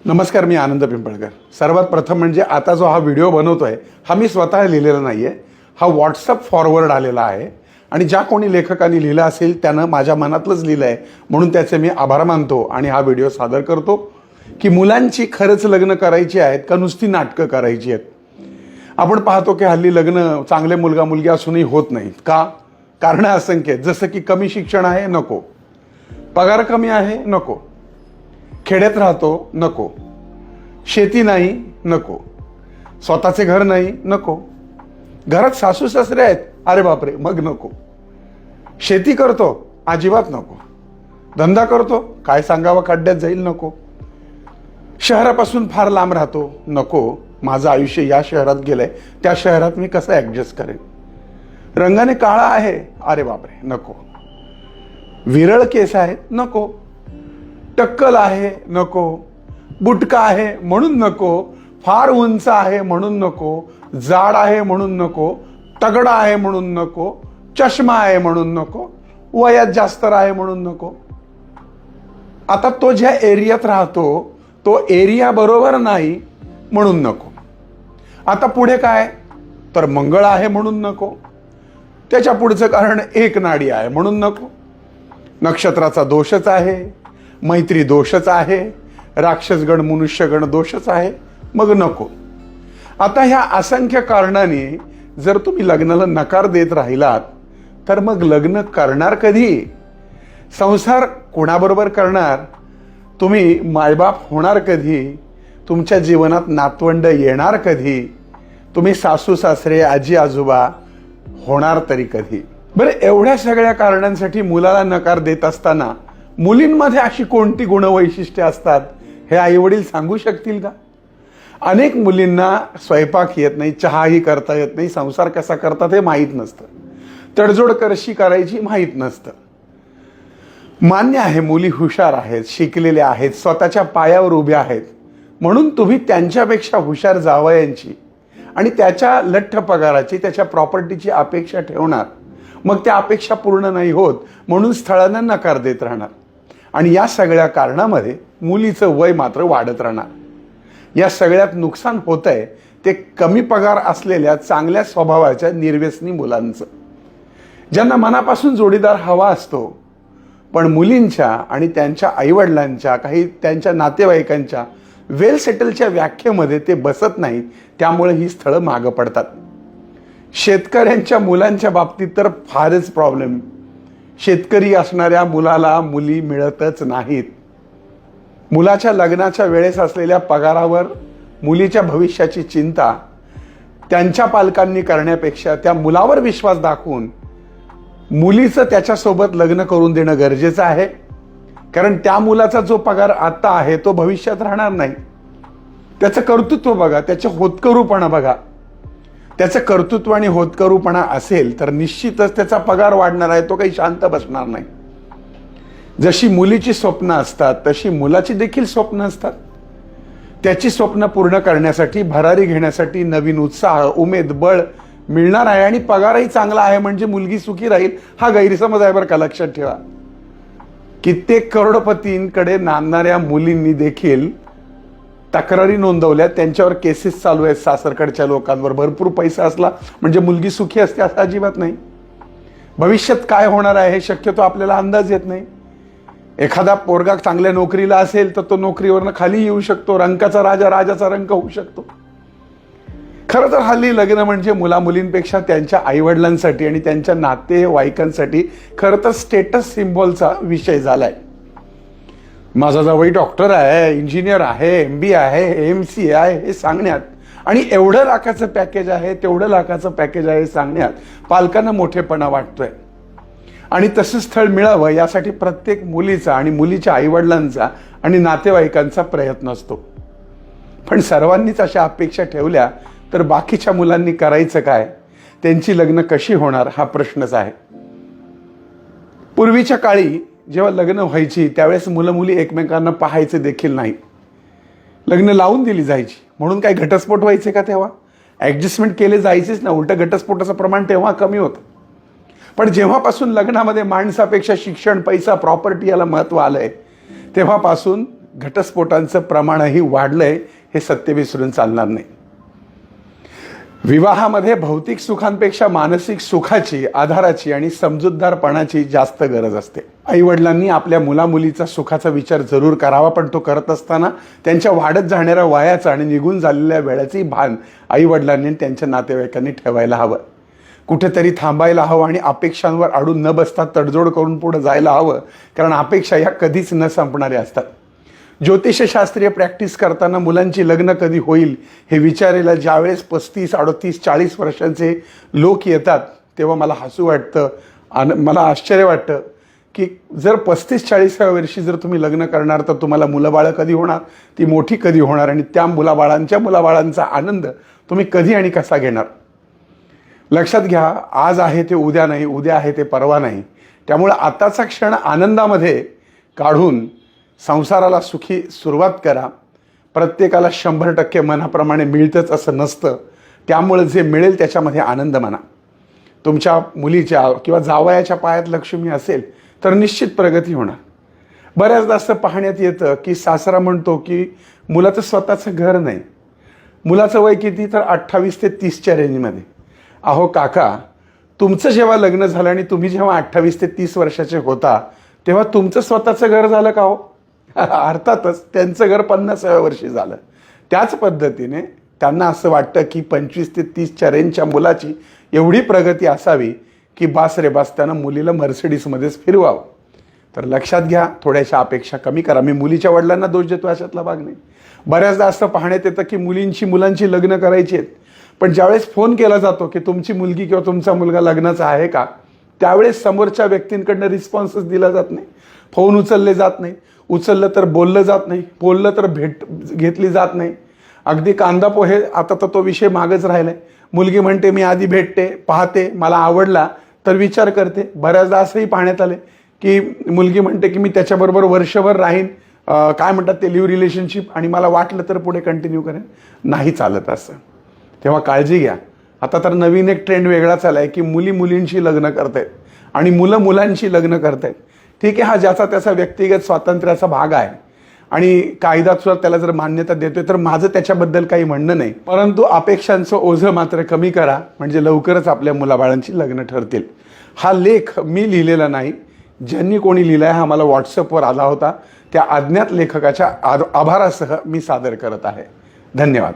नमस्कार, मी आनंद पिंपळकर. सर्वात प्रथम म्हणजे आता जो हा व्हिडिओ बनवतोय हा मी स्वतः लिहिलेला नाही आहे. हा व्हॉट्सअप फॉरवर्ड आलेला आहे आणि ज्या कोणी लेखकांनी लिहिलं असेल त्यानं माझ्या मनातलंच लिहिलं आहे, म्हणून त्याचे मी आभार मानतो आणि हा व्हिडिओ सादर करतो की मुलांची खरंच लग्न करायची आहेत का नुसती नाटकं करायची आहेत. आपण पाहतो की हल्ली लग्न चांगले मुलगा मुलगी असूनही होत नाहीत. का? कारणं असंख्य आहेत. जसं की कमी शिक्षण आहे, नको. पगार कमी आहे, नको. खेड्यात राहतो, नको. शेती नाही, नको. स्वतःचे घर नाही, नको. घरात सासू सासरे आहेत, अरे बापरे, मग नको. शेती करतो, अजिबात नको. धंदा करतो, काय सांगावं, खड्ड्यात जाईल, नको. शहरापासून फार लांब राहतो, नको. माझं आयुष्य या शहरात गेलंय, त्या शहरात मी कसं ॲडजस्ट करेन. रंगाने काळा आहे, अरे बापरे, नको. विरळ केस आहेत, नको. टक्कल आहे, नको. बुटका आहे म्हणून नको. फार उंच आहे म्हणून नको. जाड आहे म्हणून नको. तगडा आहे म्हणून नको. चष्मा आहे म्हणून नको. वयात जास्त आहे म्हणून नको. आता तो ज्या एरियात राहतो तो एरिया बरोबर नाही म्हणून नको. आता पुढे काय, तर मंगळ आहे म्हणून नको. त्याच्या पुढचं कारण एक नाडी आहे म्हणून नको. नक्षत्राचा दोषच आहे, मैत्री दोषच आहे, राक्षसगण मनुष्यगण दोषच आहे, मग नको. आता ह्या असंख्य कारणाने जर तुम्ही लग्नाला नकार देत राहिलात तर मग लग्न करणार कधी? संसार कोणाबरोबर करणार? तुम्ही मायबाप होणार कधी? तुमच्या जीवनात नातवंड येणार कधी? तुम्ही सासू सासरे आजी आजोबा होणार तरी कधी? बरं, एवढ्या सगळ्या कारणांसाठी मुलाला नकार देत असताना मुलींमध्ये अशी कोणती गुणवैशिष्ट्ये असतात हे आईवडील सांगू शकतील का? अनेक मुलींना स्वयंपाक येत नाही, चहाही करता येत नाही, संसार कसा करतात हे माहीत नसतं, तडजोड कशी करायची माहीत नसतं. मान्य आहे, मुली हुशार आहेत, शिकलेल्या आहेत, स्वतःच्या पायावर उभ्या आहेत, म्हणून तुम्ही त्यांच्यापेक्षा हुशार जावयांची आणि त्याच्या लठ्ठ पगाराची, त्याच्या प्रॉपर्टीची अपेक्षा ठेवणार. मग त्या अपेक्षा पूर्ण नाही होत म्हणून स्थळांना नकार देत राहणार आणि या सगळ्या कारणामध्ये मुलीचं वय मात्र वाढत राहणार. या सगळ्यात नुकसान होतंय ते कमी पगार असलेल्या चांगल्या स्वभावाच्या निर्व्यसनी मुलांचं, ज्यांना मनापासून जोडीदार हवा असतो पण मुलींच्या आणि त्यांच्या आईवडिलांच्या, काही त्यांच्या नातेवाईकांच्या वेल सेटलच्या व्याख्येमध्ये ते बसत नाहीत, त्यामुळे ही स्थळं मागं पडतात. शेतकऱ्यांच्या मुलांच्या बाबतीत तर फारच प्रॉब्लेम. शेतकरी असणाऱ्या मुलाला मुली मिळतच नाहीत. मुलाच्या लग्नाच्या वेळेस असलेल्या पगारावर मुलीच्या भविष्याची चिंता त्यांच्या पालकांनी करण्यापेक्षा त्या मुलावर विश्वास दाखवून मुलीचं त्याच्यासोबत लग्न करून देणं गरजेचं आहे. कारण त्या मुलाचा जो पगार आता आहे तो भविष्यात राहणार नाही. त्याचं कर्तृत्व बघा, त्याचे होतकरूपणा बघा. त्याचं कर्तृत्व आणि होतकरूपणा असेल तर निश्चितच त्याचा पगार वाढणार आहे, तो काही शांत बसणार नाही. जशी मुलीची स्वप्न असतात तशी मुलाची देखील स्वप्न असतात. त्याची स्वप्न पूर्ण करण्यासाठी, भरारी घेण्यासाठी नवीन उत्साह, उमेद, बळ मिळणार आहे आणि पगारही चांगला आहे म्हणजे मुलगी सुखी राहील हा गैरसमज आहे बरं का, लक्षात ठेवा. कित्येक करोडपतींकडे नांदणाऱ्या मुलींनी देखील तक्रारी नोंदवल्या, त्यांच्यावर केसेस चालू आहेत सासरकडच्या लोकांवर. भरपूर पैसा असला म्हणजे मुलगी सुखी असते असं अजिबात नाही. भविष्यात काय होणार आहे हे शक्यतो आपल्याला अंदाज येत नाही. एखादा पोरगा चांगल्या नोकरीला असेल तर तो नोकरीवरनं खाली येऊ शकतो, रंकाचा राजा राजाचा रंक होऊ शकतो. खरं तर हल्ली लग्न म्हणजे मुला मुलींपेक्षा त्यांच्या आईवडिलांसाठी आणि त्यांच्या नातेवाईकांसाठी खरं तर स्टेटस सिम्बॉलचा विषय झालाय. माझा जावई डॉक्टर आहे, इंजिनियर आहे, MBA आहे, MCA आहे हे सांगण्यात आणि एवढं लाखाचं पॅकेज आहे, तेवढं लाखाचं पॅकेज आहे सांगण्यात पालकांना मोठेपणा वाटतोय. आणि तसं स्थळ मिळावं यासाठी प्रत्येक मुलीचा आणि मुलीच्या आईवडिलांचा आणि नातेवाईकांचा प्रयत्न असतो. पण सर्वांनीच अशा अपेक्षा ठेवल्या तर बाकीच्या मुलांनी करायचं काय? त्यांची लग्न कशी होणार हा प्रश्नच आहे. पूर्वीच्या काळी जेव्हा लग्न व्हायची त्यावेळेस मुलं मुली एकमेकांना पाहायचे देखील नाही, लग्न लावून दिली जायची. म्हणून काय घटस्फोट व्हायचे का? तेव्हा ॲडजस्टमेंट केले जायचेच ना. उलटं घटस्फोटाचं प्रमाण तेव्हा कमी होतं. पण जेव्हापासून लग्नामध्ये माणसापेक्षा शिक्षण, पैसा, प्रॉपर्टी याला महत्त्व आलंय तेव्हापासून घटस्फोटांचं प्रमाणही वाढलंय, हे सत्य विसरून चालणार नाही. विवाहामध्ये भौतिक सुखांपेक्षा मानसिक सुखाची, आधाराची आणि समजूतदारपणाची जास्त गरज असते. आईवडिलांनी आपल्या मुलामुलीचा सुखाचा विचार जरूर करावा, पण तो करत असताना त्यांच्या वाढत जाणाऱ्या वयाचा आणि निघून झालेल्या वेळाचंही भान आईवडिलांनी त्यांच्या नातेवाईकांनी ठेवायला हवं. कुठेतरी थांबायला हवं आणि अपेक्षांवर अडून न बसता तडजोड करून पुढे जायला हवं, कारण अपेक्षा ह्या कधीच न संपणाऱ्या असतात. ज्योतिषशास्त्रीय प्रॅक्टिस करताना मुलांची लग्न कधी होईल हे विचारायला ज्यावेळेस 35, 38, 40 वर्षांचे लोक येतात, तेव्हा मला हसू वाटतं आणि मला आश्चर्य वाटतं की जर 35-40व्या वर्षी जर तुम्ही लग्न करणार तर तुम्हाला मुलंबाळं कधी होणार, ती मोठी कधी होणार आणि त्या मुलाबाळांचा आनंद तुम्ही कधी आणि कसा घेणार. लक्षात घ्या, आज आहे ते उद्या नाही, उद्या आहे ते परवा नाही. त्यामुळे आताचा क्षण आनंदामध्ये काढून संसाराला सुखी सुरुवात करा. प्रत्येकाला 100% मनाप्रमाणे मिळतंच असं नसतं, त्यामुळे जे मिळेल त्याच्यामध्ये आनंद माना. तुमच्या मुलीच्या किंवा जावयाच्या पायात लक्ष्मी असेल तर निश्चित प्रगती होणार. बऱ्याचदा असं पाहण्यात येतं की सासरा म्हणतो की मुलाचं स्वतःचं घर नाही. मुलाचं वय किती, तर 28 ते 30च्या रेंजमध्ये. अहो काका, तुमचं जेव्हा लग्न झालं आणि तुम्ही जेव्हा 28 ते 30 वर्षाचे होता तेव्हा तुमचं स्वतःचं घर झालं का हो? अर्थातच त्यांचं घर 50व्या वर्षी झालं. त्याच पद्धतीने त्यांना असं वाटतं की 25 ते 30च्या रेंजच्या मुलाची एवढी प्रगती असावी की बास रे बास, त्यानं मुलीला मर्सिडीजमध्येच फिरवावं. तर लक्षात घ्या, थोड्याशा अपेक्षा कमी करा. मी मुलीच्या वडिलांना दोष देतो अशातला भाग नाही. बऱ्याचदा असं पाहण्यात येतं की मुलांची लग्न करायची आहेत, पण ज्यावेळेस फोन केला जातो की तुमची मुलगी किंवा तुमचा मुलगा लग्नाचा आहे का, त्यावेळेस समोरच्या व्यक्तींकडनं रिस्पॉन्सच दिला जात नाही. फोन उचलले जात नाही, उचललं तर बोललं जात नाही, बोललं तर भेट घेतली जात नाही. अगदी कांदा पोहे आता तर तो विषय मागच राहिलाय. मुलगी म्हणते मी आधी भेटते, पाहते, मला आवडला तर विचार करते. बऱ्याचदा असंही पाहण्यात आले की मुलगी म्हणते की मी त्याच्याबरोबर वर्षभर राहीन, काय म्हणतात ते लिव्ह रिलेशनशिप, आणि मला वाटलं तर पुढे कंटिन्यू करेन. नाही चालत असं. तेव्हा काळजी घ्या. आता तर नवीन एक ट्रेंड वेगळा चालला आहे की मुलींशी लग्न करतायत आणि मुलांशी लग्न करतायत. ठीक आहे, हा ज्याचा त्याचा व्यक्तिगत स्वातंत्र्याचा भाग आहे आणि कायदा सुद्धा त्याला जर मान्यता देतोय, तर माझं त्याच्याबद्दल काही म्हणणं नाही. परंतु अपेक्षांचं ओझं मात्र कमी करा, म्हणजे लवकरच आपल्या मुलाबाळांची लग्न ठरतील. हा लेख मी लिहिलेला नाही, ज्यांनी कोणी लिहिलाय हा मला व्हॉट्सअपवर आला होता, त्या अज्ञात लेखकाच्या आभारासह मी सादर करत आहे. धन्यवाद.